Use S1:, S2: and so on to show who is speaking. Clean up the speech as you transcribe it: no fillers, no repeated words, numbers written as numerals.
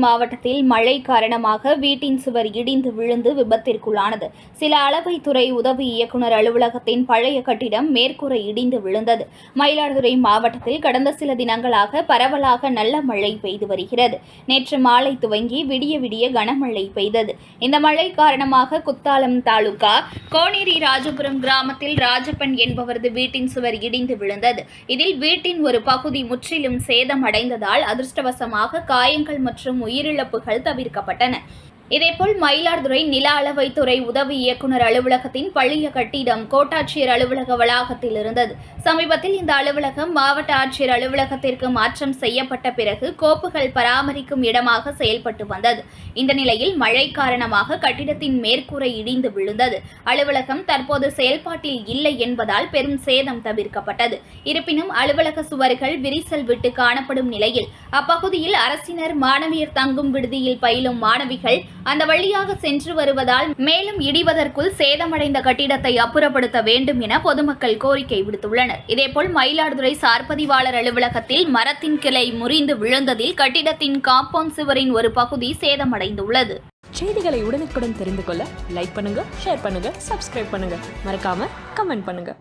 S1: மாவட்டத்தில் மழை காரணமாக வீட்டின் சுவர் இடிந்து விழுந்து விபத்திற்குள்ளானது. சில அளவைத்துறை உதவி இயக்குநர் அலுவலகத்தின் பழைய கட்டிடம் மேற்கூரை இடிந்து விழுந்தது. மயிலாடுதுறை மாவட்டத்தில் கடந்த சில தினங்களாக பரவலாக நல்ல மழை பெய்து வருகிறது. நேற்று மாலை துவங்கி விடிய விடிய கனமழை பெய்தது. இந்த மழை காரணமாக குத்தாலம் தாலுகா கோனேரி ராஜபுரம் கிராமத்தில் ராஜப்பன் என்பவரது வீட்டின் சுவர் இடிந்து விழுந்தது. இதில் வீட்டின் ஒரு பகுதி முற்றிலும் சேதமடைந்ததால் அதிர்ஷ்டவசமாக காயங்கள் மற்றும் உயிரிழப்புகள் தவிர்க்கப்பட்டன. இதேபோல் மயிலாடுதுறை நில அளவைத்துறை உதவி இயக்குநர் அலுவலகத்தின் பழைய கட்டிடம் கோட்டாட்சியர் அலுவலக வளாகத்தில் இருந்தது. சமீபத்தில் இந்த அலுவலகம் மாவட்ட ஆட்சியர் அலுவலகத்திற்கு மாற்றம் செய்யப்பட்ட பிறகு கோப்புகள் பராமரிக்கும் இடமாக செயல்பட்டு வந்தது. இந்த நிலையில் மழை காரணமாக கட்டிடத்தின் மேற்கூரை இடிந்து விழுந்தது. அலுவலகம் தற்போது செயல்பாட்டில் இல்லை என்பதால் பெரும் சேதம் தவிர்க்கப்பட்டது. இருப்பினும் அலுவலக சுவர்கள் விரிசல் விட்டு காணப்படும் நிலையில் அப்பகுதியில் அரசினர் மாணவியர் தங்கும் விடுதியில் பயிலும் மாணவிகள் அந்த வழியாக சென்று வருவதால் மேலும் இடிவதற்குள் சேதமடைந்த கட்டிடத்தை அப்புறப்படுத்த வேண்டும் என பொதுமக்கள் கோரிக்கை விடுத்துள்ளனர். இதேபோல் மயிலாடுதுறை சார்பதிவாளர் அலுவலகத்தில் மரத்தின் கிளை முறிந்து விழுந்ததில் கட்டிடத்தின் காம்பவுண்ட் சுவரின் ஒரு பகுதி சேதமடைந்துள்ளது.
S2: செய்திகளை உடனுக்குடன் தெரிந்து கொள்ள லைக் பண்ணுங்க, ஷேர் பண்ணுங்க, சப்ஸ்கிரைப் பண்ணுங்க, மறக்காம கமெண்ட் பண்ணுங்க.